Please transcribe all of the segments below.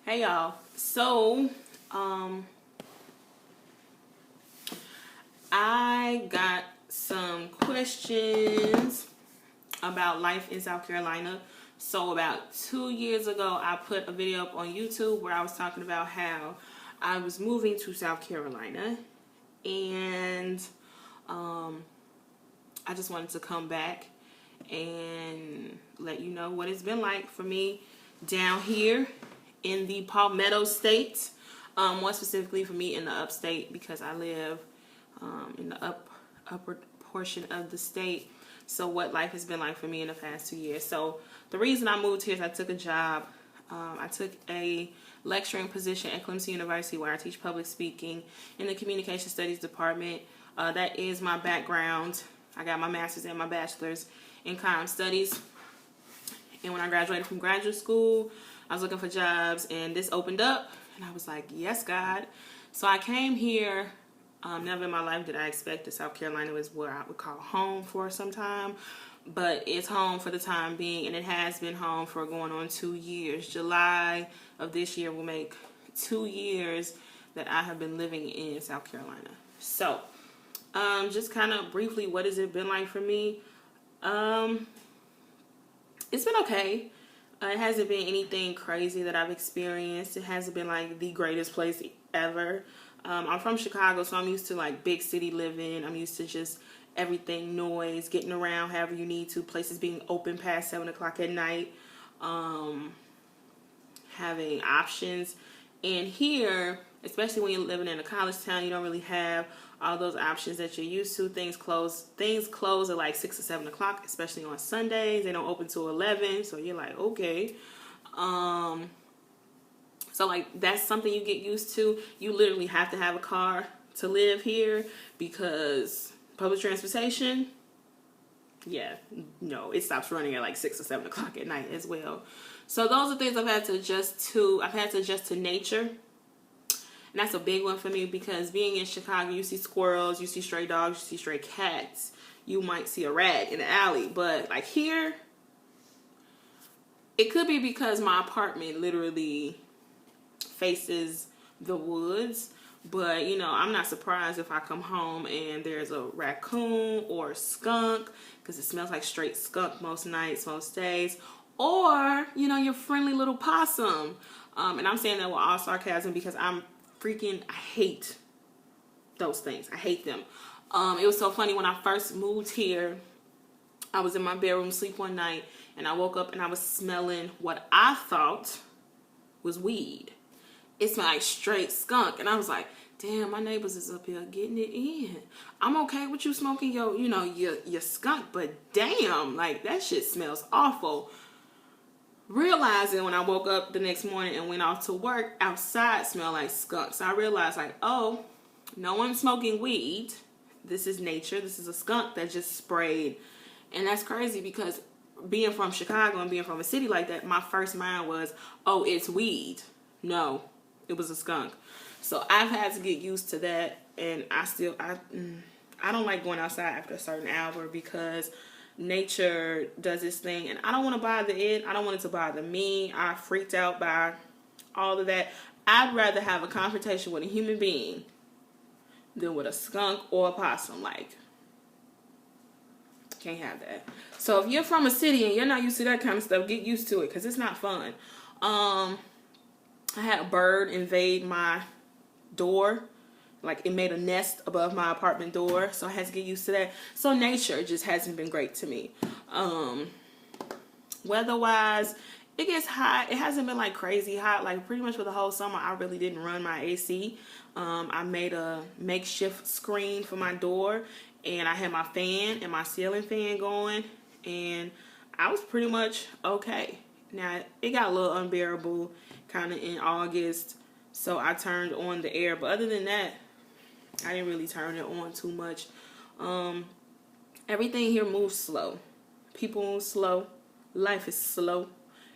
Hey y'all. So, I got some questions about life in South Carolina. So about 2 years ago, I put a video up on YouTube where I was talking about how I was moving to South Carolina, and I just wanted to come back and let you know what it's been like for me down here in the Palmetto State. More specifically for me in the upstate, because I live in the upper portion of the state. So what life has been like for me in the past 2 years. So the reason I moved here is I took a job. I took a lecturing position at Clemson University where I teach public speaking in the communication studies department. That is my background. I got my master's and my bachelor's in comm studies. And when I graduated from graduate school, I was looking for jobs, and this opened up, and I was like, yes, God. So I came here. Never in my life did I expect that South Carolina was where I would call home for some time, but it's home for the time being, and it has been home for going on 2 years. July of this year will make 2 years that I have been living in South Carolina. So, just kind of briefly, what has it been like for me? It's been okay. It hasn't been anything crazy that I've experienced. It hasn't been like the greatest place ever. I'm from Chicago, so I'm used to like big city living. I'm used to just everything, noise, getting around however you need to, places being open past 7 o'clock at night, having options. And here, especially when you're living in a college town, you don't really have all those options that you're used to. Things close at like 6 or 7 o'clock, especially on Sundays. They don't open till 11, so you're like, okay. So like that's something you get used to. You literally have to have a car to live here because public transportation, it stops running at like 6 or 7 o'clock at night as well. So those are things I've had to adjust to. I've had to adjust to nature. And that's a big one for me because being in Chicago, you see squirrels, you see stray dogs, you see stray cats. You might see a rat in the alley. But like here, it could be because my apartment literally faces the woods, but I'm not surprised if I come home and there's a raccoon or a skunk, because it smells like straight skunk most nights, most days, or your friendly little possum. And I'm saying that with all sarcasm because I hate those things. I hate them. It was so funny when I first moved here. I was in my bedroom asleep one night, and I woke up and I was smelling what I thought was weed. It smelled like straight skunk, and I was like, damn, my neighbors is up here getting it in. I'm okay with you smoking your skunk, but damn, like that shit smells awful. Realizing when I woke up the next morning and went off to work, outside smelled like skunk. So I realized like, oh, no one's smoking weed. This is nature. This is a skunk that just sprayed. And that's crazy because being from Chicago and being from a city like that, my first mind was, oh, it's weed. No, it was a skunk. So I've had to get used to that, and I don't like going outside after a certain hour because nature does its thing, and I don't want to bother it. I don't want it to bother me. I freaked out by all of that. I'd rather have a confrontation with a human being than with a skunk or a possum. Like, can't have that. So if you're from a city and you're not used to that kind of stuff, get used to it because it's not fun. I had a bird invade my door. Like, it made a nest above my apartment door, so I had to get used to that. So nature just hasn't been great to me. Weather-wise, it gets hot. It hasn't been like crazy hot. Like pretty much for the whole summer, I really didn't run my AC. I made a makeshift screen for my door, and I had my fan and my ceiling fan going, and I was pretty much okay. Now, it got a little unbearable kind of in August, so I turned on the air. But other than that, I didn't really turn it on too much. Everything here moves slow. People move slow. Life is slow,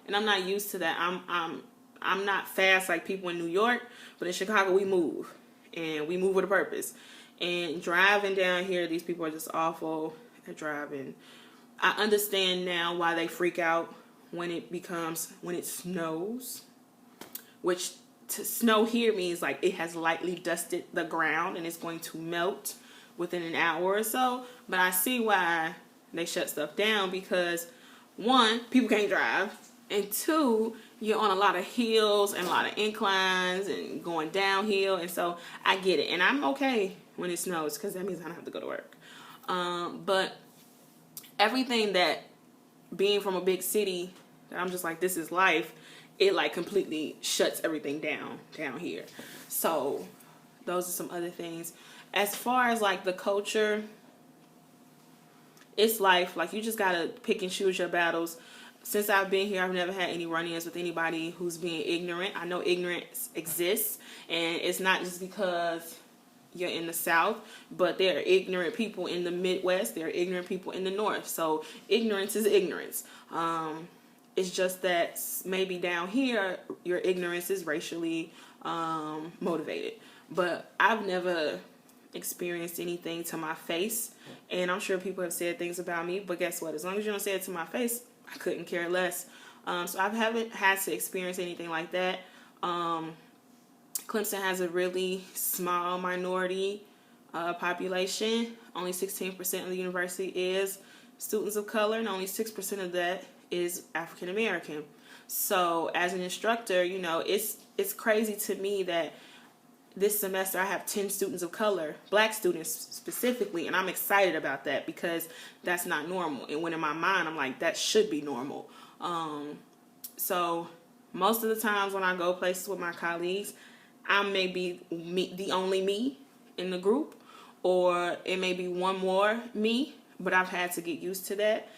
and I'm not used to that. I'm not fast like people in New York, but in Chicago we move, and we move with a purpose. And driving down here, these people are just awful at driving. I understand now why they freak out when it snows. which snow here means like it has lightly dusted the ground and it's going to melt within an hour or so. But I see why they shut stuff down, because one, people can't drive, and two, you're on a lot of hills and a lot of inclines and going downhill, and so I get it, and I'm okay when it snows because that means I don't have to go to work. But everything that being from a big city, that I'm just like, this is life, it like completely shuts everything down here. So those are some other things. As far as like the culture, it's life. Like, you just gotta pick and choose your battles. Since I've been here, I've never had any run-ins with anybody who's being ignorant. I know ignorance exists, and it's not just because you're in the South, but there are ignorant people in the Midwest. There are ignorant people in the North. So ignorance is ignorance. It's just that maybe down here, your ignorance is racially motivated. But I've never experienced anything to my face, and I'm sure people have said things about me, but guess what? As long as you don't say it to my face, I couldn't care less. So I haven't had to experience anything like that. Clemson has a really small minority population. Only 16% of the university is students of color, and only 6% of that is African American. So as an instructor, you know, it's crazy to me that this semester I have 10 students of color, black students specifically, and I'm excited about that because that's not normal. And when in my mind, I'm like, that should be normal. So most of the times when I go places with my colleagues, I may be the only me in the group, or it may be one more me, but I've had to get used to that.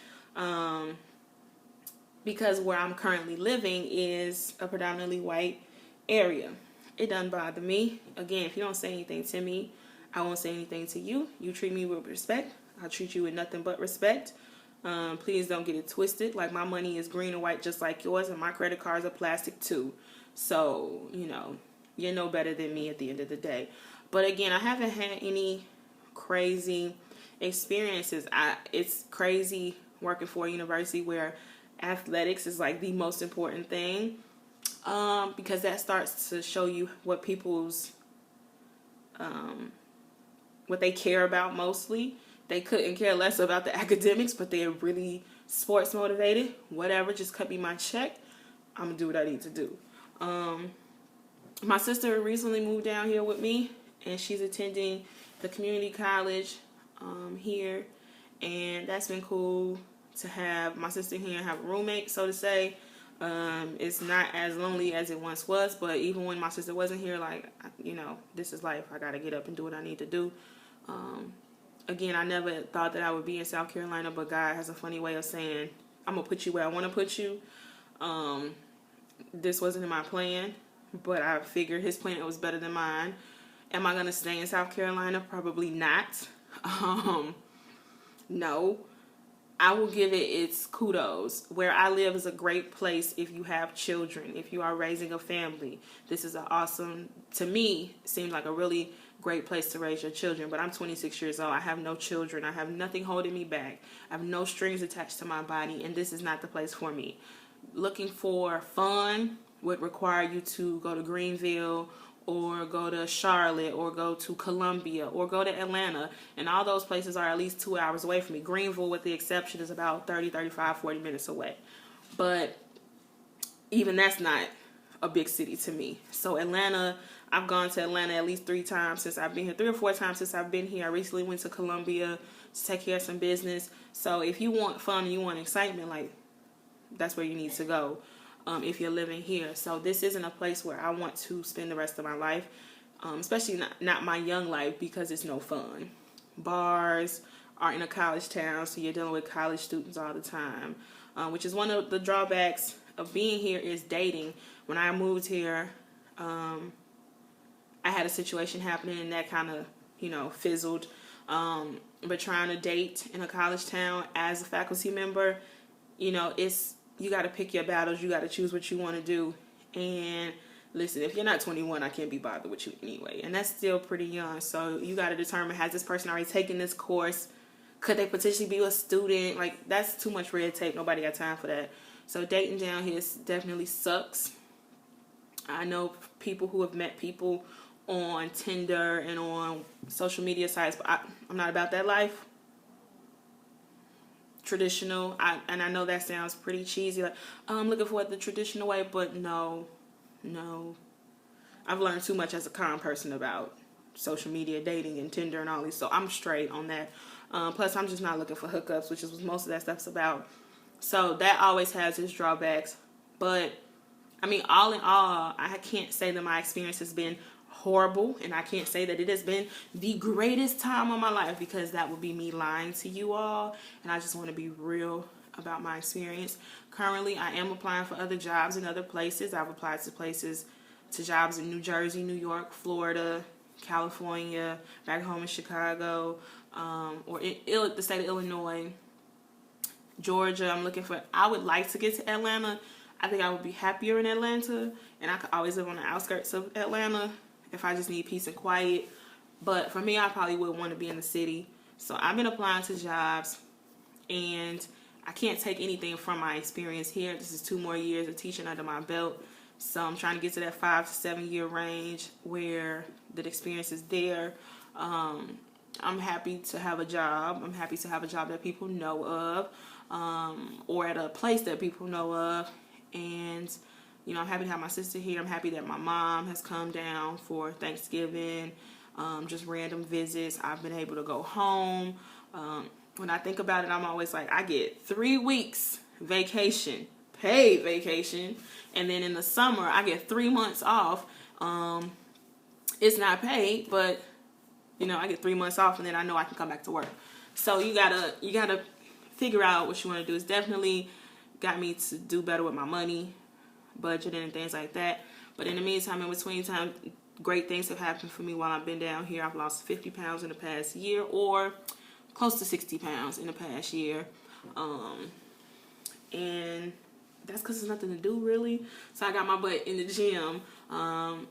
Because where I'm currently living is a predominantly white area. It doesn't bother me. Again, if you don't say anything to me, I won't say anything to you. You treat me with respect, I'll treat you with nothing but respect. Please don't get it twisted. Like, my money is green and white just like yours, and my credit cards are plastic too. So, you know, you're no better than me at the end of the day. But again, I haven't had any crazy experiences. It's crazy working for a university where athletics is like the most important thing. Because that starts to show you what people's, what they care about mostly. They couldn't care less about the academics, but they're really sports motivated. Whatever, just cut me my check. I'm gonna do what I need to do. My sister recently moved down here with me, and she's attending the community college here, and that's been cool to have my sister here and have a roommate, so to say. It's not as lonely as it once was, but even when my sister wasn't here, like, you know, this is life. I gotta get up and do what I need to do. Again, I never thought that I would be in South Carolina, but God has a funny way of saying, I'm gonna put you where I want to put you. This wasn't in my plan, but I figured his plan was better than mine. Am I gonna stay in South Carolina? Probably not. No. I will give it its kudos. Where I live is a great place if you have children, if you are raising a family. This is an awesome, to me, seems like a really great place to raise your children. But I'm 26 years old. I have no children. I have nothing holding me back. I have no strings attached to my body, and this is not the place for me. Looking for fun would require you to go to Greenville, or go to Charlotte, or go to Columbia, or go to Atlanta. And all those places are at least 2 hours away from me. Greenville, with the exception, is about 30, 35, 40 minutes away. But even that's not a big city to me. So Atlanta, I've gone to Atlanta at least 3 times since I've been here. 3 or 4 times since I've been here. I recently went to Columbia to take care of some business. So if you want fun and you want excitement, like, that's where you need to go. If you're living here. So this isn't a place where I want to spend the rest of my life, especially not my young life, because it's no fun. Bars are in a college town, so you're dealing with college students all the time, which is one of the drawbacks of being here is dating. When I moved here, I had a situation happening, and that kind of, you know, fizzled. But trying to date in a college town as a faculty member, you know, you got to pick your battles. You got to choose what you want to do. And listen, if you're not 21, I can't be bothered with you anyway. And that's still pretty young. So you got to determine, has this person already taken this course? Could they potentially be a student? Like, that's too much red tape. Nobody got time for that. So dating down here definitely sucks. I know people who have met people on Tinder and on social media sites, but I'm not about that life. Traditional, and I know that sounds pretty cheesy, like, I'm looking for it the traditional way, but no. I've learned too much as a con person about social media, dating, and Tinder and all these, so I'm straight on that. Plus, I'm just not looking for hookups, which is what most of that stuff's about. So that always has its drawbacks. But, I mean, all in all, I can't say that my experience has been horrible, and I can't say that it has been the greatest time of my life, because that would be me lying to you all, and I just want to be real about my experience. Currently, I am applying for other jobs in other places. I've applied to jobs in New Jersey, New York, Florida, California, back home in Chicago, or in the state of Illinois, Georgia. I would like to get to Atlanta. I think I would be happier in Atlanta, and I could always live on the outskirts of Atlanta if I just need peace and quiet. But for me, I probably would want to be in the city. So I've been applying to jobs, and I can't take anything from my experience here. This is 2 more years of teaching under my belt. So I'm trying to get to that 5 to 7 year range where the experience is there. I'm happy to have a job. I'm happy to have a job that people know of, or at a place that people know of. And, you know, I'm happy to have my sister here. I'm happy that my mom has come down for Thanksgiving, just random visits. I've been able to go home. When I think about it, I'm always like, I get 3 weeks vacation, paid vacation, and then in the summer I get 3 months off. It's not paid, but you know, I get 3 months off, and then I know I can come back to work. So you gotta figure out what you want to do. It's definitely got me to do better with my money, budgeting, and things like that. But in the meantime, in between time, great things have happened for me while I've been down here. I've lost 50 pounds in the past year, or close to 60 pounds in the past year. And that's because there's nothing to do, really. So I got my butt in the gym.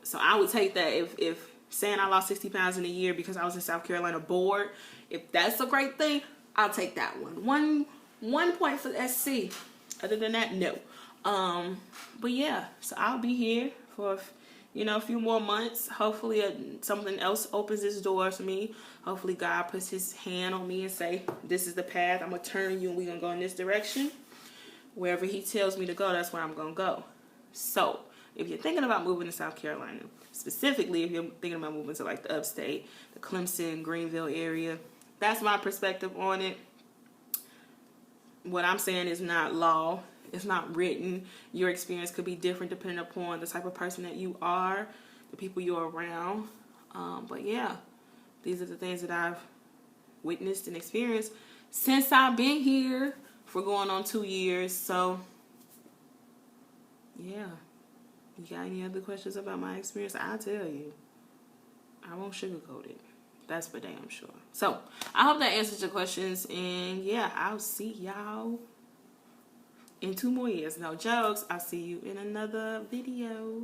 So I would take that if saying I lost 60 pounds in a year because I was in South Carolina bored. If that's a great thing, I'll take that one. One point for SC. Other than that, no. But yeah, so I'll be here for, you know, a few more months. Hopefully something else opens this door for me. Hopefully God puts his hand on me and say, this is the path. I'm going to turn you and we're going to go in this direction. Wherever he tells me to go, that's where I'm going to go. So if you're thinking about moving to South Carolina, specifically if you're thinking about moving to like the upstate, the Clemson, Greenville area, that's my perspective on it. What I'm saying is not law. It's not written. Your experience could be different depending upon the type of person that you are, the people you're around. But yeah, these are the things that I've witnessed and experienced since I've been here for going on 2 years. So yeah, you got any other questions about my experience? I'll tell you. I won't sugarcoat it. That's for damn sure. So I hope that answers your questions. And yeah, I'll see y'all in 2 more years. No jokes. I'll see you in another video.